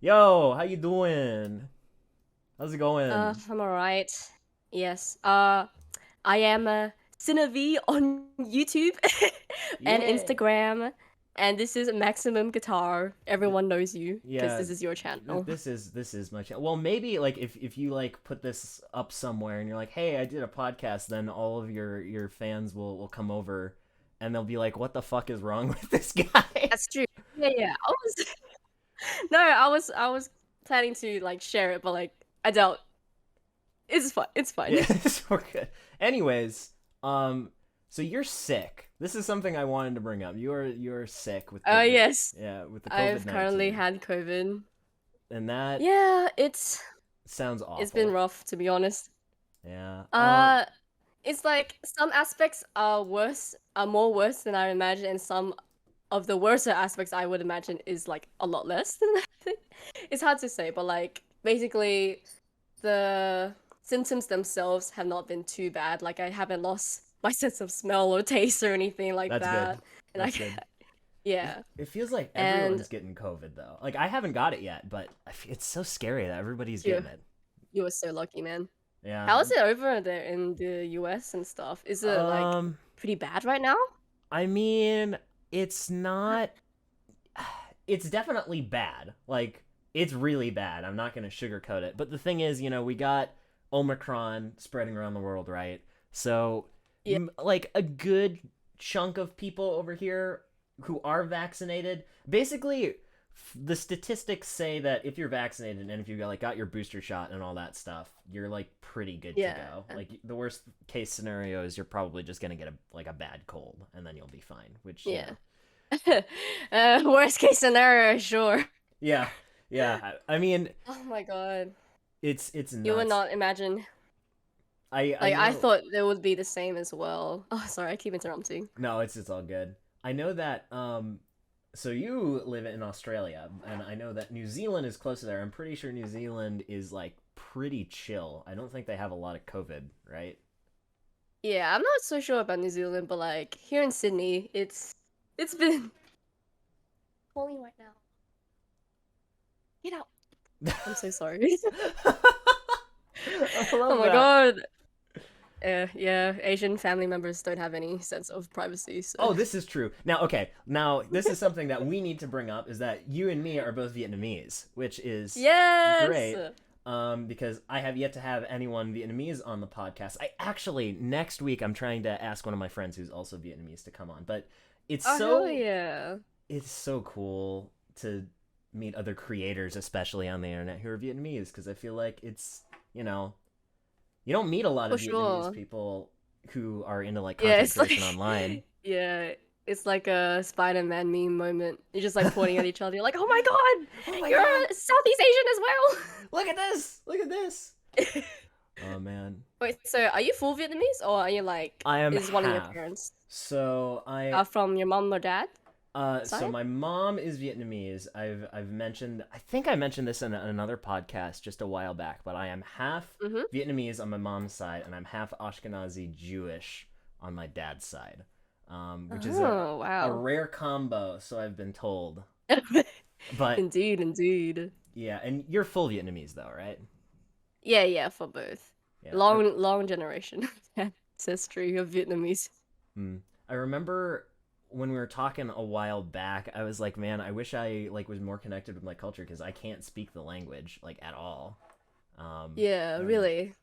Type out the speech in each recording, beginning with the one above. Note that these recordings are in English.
Yo, how you doing? How's it going? I'm alright. Yes. I am Cinnavee on YouTube and Yeah. Instagram, and this is Maximum Guitar. Th- Everyone knows you because Yeah, this is your channel. this is my channel. Well, maybe like if you like put this up somewhere and you're like, "Hey, I did a podcast," then all of your fans will come over and they'll be like, "What the fuck is wrong with this guy?" That's true. Yeah. I was no, I was planning to like share it, but like I doubt it's fine. It's fine. Yeah, so we're good. Anyways, um so you're sick. This is something I wanted to bring up. You're sick with Oh COVID. yes, Yeah, with the I've currently COVID-19. had COVID. And that Yeah, sounds it's been awful. rough to be honest. Yeah. Uh, it's like some aspects are more worse than I imagine, and some of the worser aspects I would imagine is like a lot less than that. It's hard to say, but like basically the symptoms themselves have not been too bad. Like I haven't lost my sense of smell or taste or anything like That's good. that. And That's good. It, yeah. it feels like And everyone's getting COVID though. Like I haven't got it yet, but it's so scary that everybody's you getting it. you were so lucky, man. Yeah. How is it over there in the US and stuff? Is it like Um pretty bad right now? I mean, it's not it's definitely bad. Like it's really bad. I'm not going to sugarcoat it. But the thing is, we got Omicron spreading around the world, right? So Yeah. like a good chunk of people over here who are vaccinated, basically the statistics say that if you're vaccinated and if you got your booster shot and all that stuff, you're like pretty good to Yeah. go. Like the worst case scenario is you're probably just gonna get a bad cold and then you'll be fine. Which Yeah. Worst case scenario, sure. yeah, yeah. I mean, Oh my God. it's You would nuts. not imagine. I Like I know. thought it would be the same as well. Oh, sorry, I keep interrupting. No, it's all good. I know that so you live in Australia and I know that New Zealand is close to there. I'm pretty sure New Zealand is like pretty chill. I don't think they have a lot of COVID, right? Yeah, I'm not so sure about New Zealand, but like here in Sydney, it's been calling right now. Get out. I'm so sorry. I Oh love my that. God. Yeah, Asian family members don't have any sense of privacy, so Oh, this is true. Now, okay. Now, this is something that we need to bring up is that you and me are both Vietnamese, which is yes. great. Because I have yet to have anyone Vietnamese on the podcast. I actually next week I'm trying to ask one of my friends who's also Vietnamese to come on. But it's Oh hell so yeah. it's so cool to meet other creators, especially on the internet, who are Vietnamese, because I feel like it's you don't meet a lot For of Vietnamese sure. people who are into like Yeah, content it's like creation online. yeah, it's like a Spider-Man meme moment. You're just like pointing at each other. You're like, "Oh my Oh God, my you're god! a Southeast Asian Look at this! Look at this! as well." Oh man, Wait, so are you full Vietnamese or are you like I am is one of your half. parents So I from your mom or dad so side? my mom is Vietnamese. I've mentioned I think I mentioned this in another podcast just a while back, but I am half Mm-hmm. Vietnamese on my mom's side and I'm half Ashkenazi Jewish on my dad's side. Which is Oh, a wow. rare combo, so I've been told. But Indeed, indeed. yeah, and you're full Vietnamese though, right? Yeah, yeah, for both. Yeah. Long generation ancestry of Vietnamese. Hmm. I remember when we were talking a while back, I was like, man, I wish I like was more connected with my culture because I can't speak the language like at all. Yeah, I don't know. really.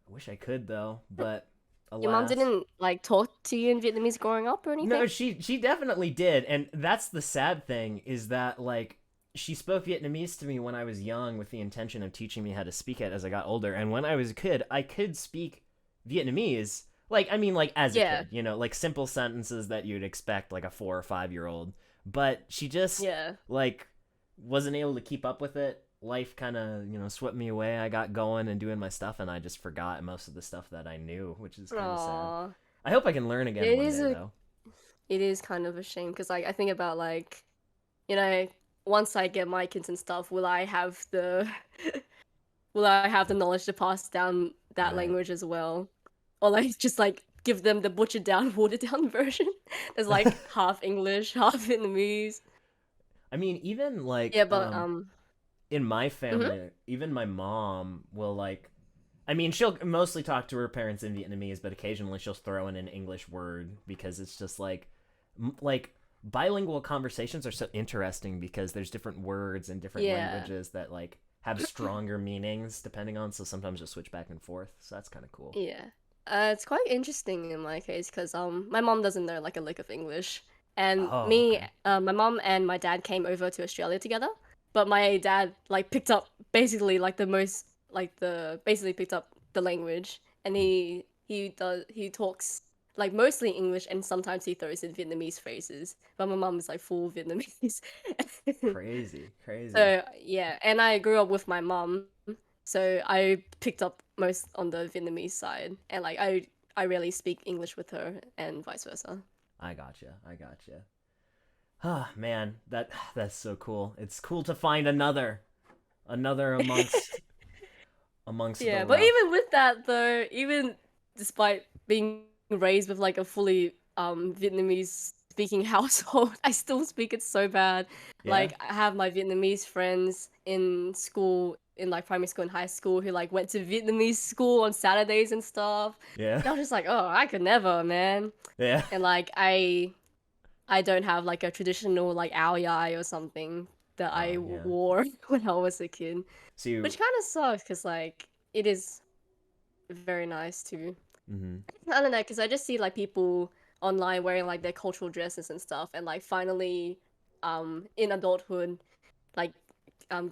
I wish I could though, but Your mom alas. didn't like talk to you in Vietnamese growing up or anything? No, she definitely did, and that's the sad thing is that like she spoke Vietnamese to me when I was young with the intention of teaching me how to speak it as I got older, and when I was a kid, I could speak Vietnamese. Like I mean, like as a Yeah, kid, like simple sentences that you'd expect like a 4 or 5 year old. But she just yeah. like wasn't able to keep up with it. Life kind of swept me away. I got going and doing my stuff, and I just forgot most of the stuff that I knew, which is kind of sad. Aw. I hope I can learn Yeah, again one day though. it is kind of a shame because like I think about like, you know, once I get my kids and stuff, will I have the will I have the knowledge to pass down that Right. language as well? Or like just like give them the butchered down, watered down version. There's like half English, half Vietnamese. I mean, even like Yeah, but in my Mm-hmm. family, even my mom will like. I mean, she'll mostly talk to her parents in Vietnamese, but occasionally she'll throw in an English word because it's just like bilingual conversations are so interesting because there's different words and different Yeah. languages that like have stronger meanings depending on. So sometimes you'll switch back and forth. So that's kind of cool. Yeah. It's quite interesting in my case because my mom doesn't know like a lick of English, and Oh, okay. my mom and my dad came over to Australia together, but my dad like picked up basically like the most like the basically picked up the language, and he talks like mostly English, and sometimes he throws in Vietnamese phrases, but my mom is like full Vietnamese. Crazy, crazy. So yeah, and I grew up with my mom, so I picked up most on the Vietnamese side, and like I rarely speak English with her, and vice versa. I gotcha. I gotcha. Ah, man, that's so cool. It's cool to find another amongst the Yeah, but rough. even with that though, even despite being raised with like a fully Vietnamese speaking household, I still speak it so bad. Yeah, Like I have my Vietnamese friends in school, in like primary school and high school, who like went to Vietnamese school on Saturdays and stuff. yeah, And I was just like, oh, I could never, man. yeah. And like I don't have like a traditional like ao dai or something that Oh I yeah. wore when I was a kid, So you. which kind of sucks because like it is very nice too. Mm-hmm. I don't know, because I just see like people online wearing like their cultural dresses and stuff, and like finally, in adulthood, like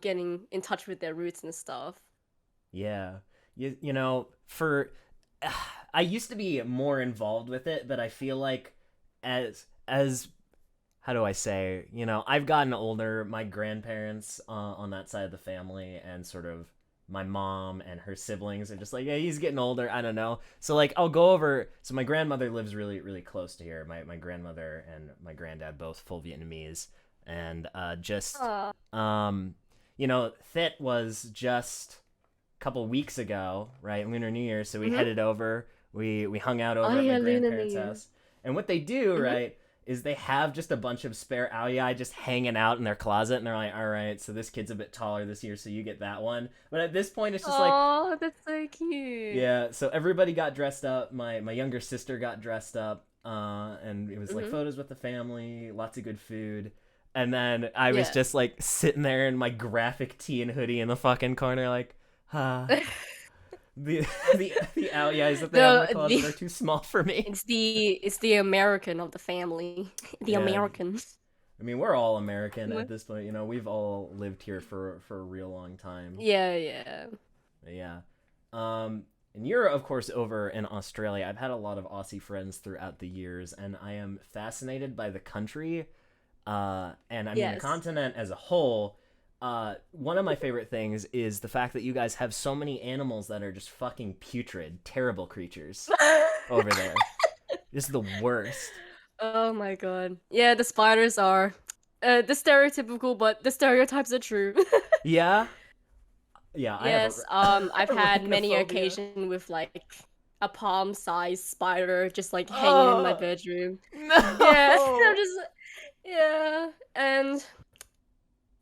getting in touch with their roots and stuff. Yeah. You know, for I used to be more involved with it, but I feel like as how do I say, I've gotten older. My grandparents on that side of the family and sort of my mom and her siblings are just like, yeah, he's getting older. I don't know. So like I'll go over. So my grandmother lives really really close to here. My grandmother and my granddad both full Vietnamese, and just Ah, um, Thet was just couple weeks ago, right? Lunar New Year. So we mm-hmm. headed over. We hung out Oh over at my yeah, Lunar New grandparents' Year. house. And what they do, Mm-hmm. right, is they have just a bunch of spare Aoyai just hanging out in their closet, and they're like, all right, so this kid's a bit taller this year, so you get that one. But at this point, it's just like, Oh, that's so cute. yeah. So everybody got dressed up. My younger sister got dressed up, and it was like Mm-hmm. photos with the family, lots of good food. And then I was Yeah. just like sitting there in my graphic tee and hoodie in the fucking corner, like, ah, the the Aoyais that they have in the closet the are too small for me. it's the American of the family, the Yeah, Americans. I mean we're all American at this point. We've all lived here for a real long time. Yeah, yeah. Yeah. And you're of course over in Australia. I've had a lot of Aussie friends throughout the years, and I am fascinated by the country, and I mean the Yes. continent as a whole. One of my favorite things is the fact that you guys have so many animals that are just fucking putrid, terrible creatures over there. Just the worst. Oh my god. Yeah, the spiders are the stereotypical, but the stereotypes are true. Yeah, yeah. I have Yes, I've had many arachnophobia. occasion with like a palm-sized spider just like hanging in my Oh bedroom. Yeah, I'm no! just yeah, and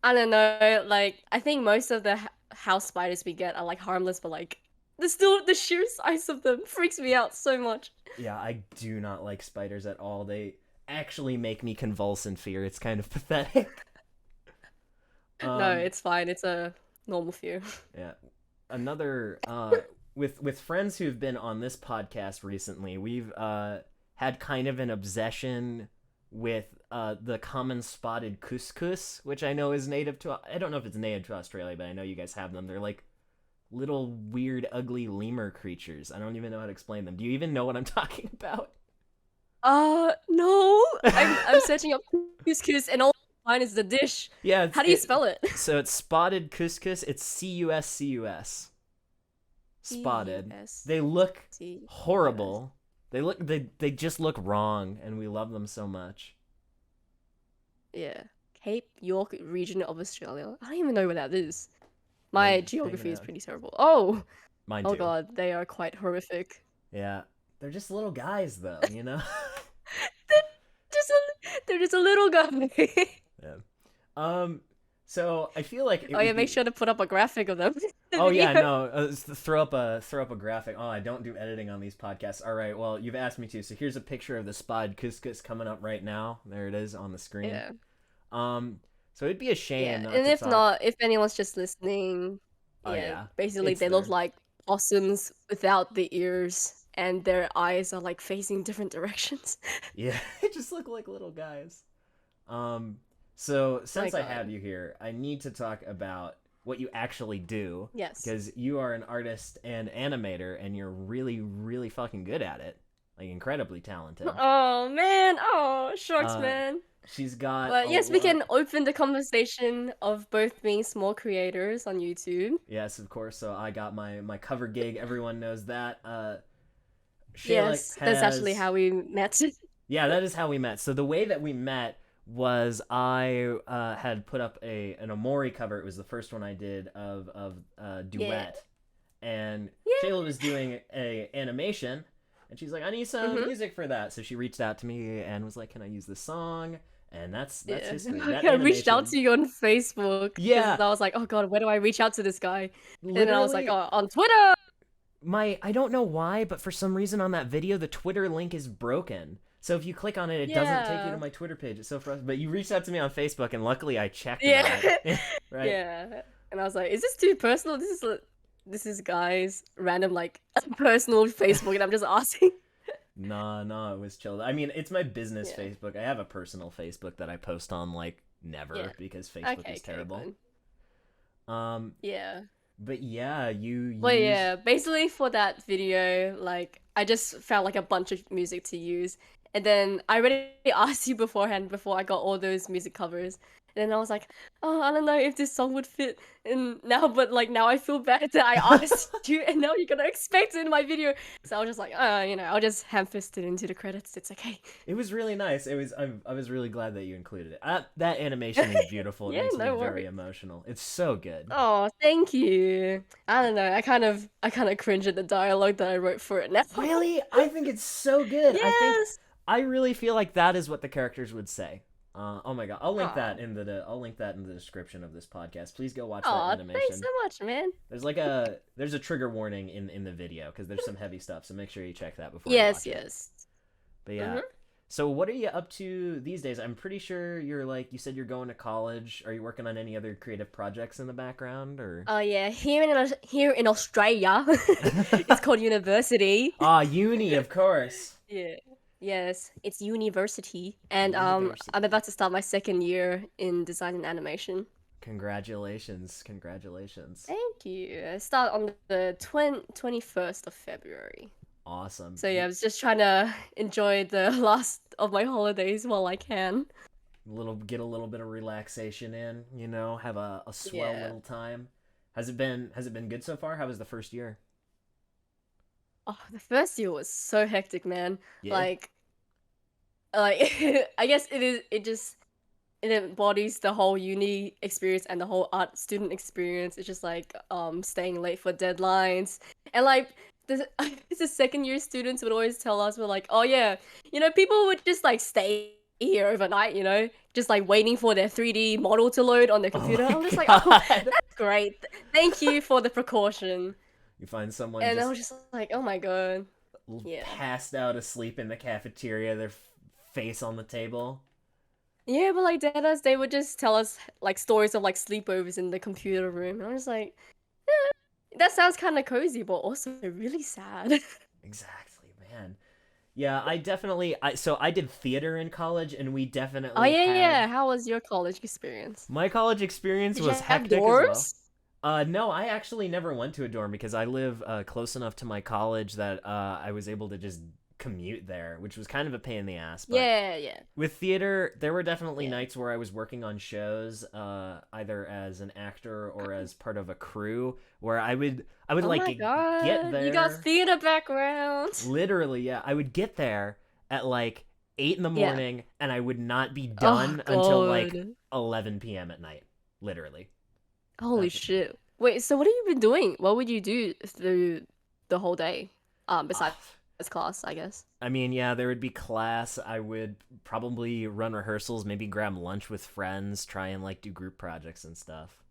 I don't know, like I think most of the house spiders we get are like harmless, but like the sheer size of them freaks me out so much. Yeah, I do not like spiders at all. They actually make me convulse in fear. It's kind of pathetic. No, Um, it's fine. It's a normal fear. yeah. Another with friends who've been on this podcast recently, we've had kind of an obsession with the common spotted couscous, which I know is native to. I don't know if it's native to Australia, but I know you guys have them. They're like little weird, ugly lemur creatures. I don't even know how to explain them. Do you even know what I'm talking about? No. I'm searching up couscous and all I find is the dish. Yeah, How do you spell it? so it's spotted couscous. It's CUSCUS. Spotted. CUSCUS. They look horrible. They just look wrong, and we love them so much. Yeah. Cape York region of Australia. I don't even know where that is. They're My just hanging geography is out. pretty terrible. Oh, Mine oh too. god, they are quite horrific. Yeah, they're just little guys, though. They're just a little guy. Yeah. Um. So I feel like it Oh yeah, would make be. sure to put up a graphic of them in the Oh yeah, video. no. Throw up a graphic. Oh, I don't do editing on these podcasts. All right, well you've asked me to. So here's a picture of the spod couscous coming up right now. There it is on the screen. Yeah. Um, so it'd be a shame Yeah. not And to if talk. not, if anyone's just listening, Oh yeah, yeah, basically it's they look there. like possums without the ears and their eyes are like facing different directions. Yeah, they just look like little guys. Um, so My since I have God. you here, I need to talk about what you actually do Yes. because you are an artist and animator, and you're really, really fucking good at it. Like incredibly talented. Oh man. Oh, shucks, Uh, man. she's got But a yes, we lot. can open the conversation of both being small creators on YouTube. Yes, of course. So I got my cover gig. Everyone knows that. Shayla Yes, that's actually has. how we met. Yeah, that is how we met. So the way that we met was I had put up an Omori cover. It was the first one I did of Yeah. duet, and Shayla Yeah. was doing a animation, and she's like, "I need some Mhm. music for that." So she reached out to me and was like, "Can I use this song?" And that's Yeah. history. That I reached out animation. to you on Facebook because Yeah, I was like, "Oh God, where do I reach out to this guy?" And then I was like, literally. "Oh, on Twitter." I don't know why, but for some reason on that video the Twitter link is broken. So if you click on it, it doesn't take you to Yeah. my Twitter page. It's so frustrating. But you reached out to me on Facebook, and luckily I checked about Yeah. it. Right? Yeah. And I was like, "Is this too personal? This is guys random like personal Facebook, and I'm just asking." Nah, nah, it was chill. I mean, it's my business Yeah. Facebook. I have a personal Facebook that I post on like never Yeah. because Facebook Okay. is Okay. terrible. Fine. Um, Yeah. but yeah, you Well, use yeah, basically for that video, like I just found like a bunch of music to use, and then I already asked you beforehand before I got all those music covers, and then I was like, oh, I don't know if this song would fit, and now, but like now I feel bad that I asked you, and now you're gonna expect it in my video, so I was just like, I'll just ham-fist it into the credits. It's okay. it was really nice. I was really glad that you included it. That animation is beautiful. It Yeah, makes me no very worries. emotional. It's so good. Oh, thank you. I don't know. I kind of cringe at the dialogue that I wrote for it now. Really? I think it's so good. Yes. I really feel like that is what the characters would say. Oh my god, Aw. I'll link that in the description of this podcast. Please go watch that Aw, thanks animation. so much, man. There's a trigger warning in the video because there's some heavy stuff, so make sure you check that before you Yes, watch it. yes. But yeah, Mm-hmm. so what are you up to these days? I'm pretty sure you're like you said you're going to college. Are you working on any other creative projects in the background or? Oh yeah, here in Australia, it's called university. Ah, uni, of course. Yeah. Yes, it's university, and I'm University. about to start my second year in design and animation. Congratulations, congratulations. Thank you. I start on the 21st of February. Awesome. So yeah, I was just trying to enjoy the last of my holidays while I can. Get a little bit of relaxation in, have a swell Yeah. little time. Has it been good so far? How was the first year? Oh, the first year was so hectic, man. Yeah. Like, like I guess it embodies the whole uni experience and the whole art student experience. It's just like staying late for deadlines and like the second year students would always tell us we're like, oh yeah, people would just like stay here overnight, just like waiting for their 3D model to load on their Oh computer. I'm just my like, oh, god. that's great. Thank you for the precaution. You find someone And I just was just like, oh my god. Yeah. passed out asleep in the cafeteria, their face on the table. Yeah, but like deadass, they would just tell us like stories of like sleepovers in the computer room, and I'm just like, that sounds kind of cozy, but also really sad. Exactly, man. Yeah, I did theater in college and we Oh definitely yeah, had yeah. How was your college experience? my college experience Did you was have hectic as well. dorms? No, I actually never went to a dorm because I live close enough to my college that I was able to just commute there, which was kind of a pain in the ass. But Yeah, yeah, with theater, there were definitely yeah. nights where I was working on shows, either as an actor or as part of a crew, where I would Oh like my get god, you got there. theater background. Literally, yeah, I would get there at like 8 in the Yeah. morning, and I would not be Oh done until like god. 11 p.m. at night. Literally, Holy that's it. shit. Wait, so what have you been doing? What would you do through the whole day? Ah, Besides It's class, I guess. I mean, yeah, there would be class. I would probably run rehearsals, maybe grab lunch with friends, try and like do group projects and stuff.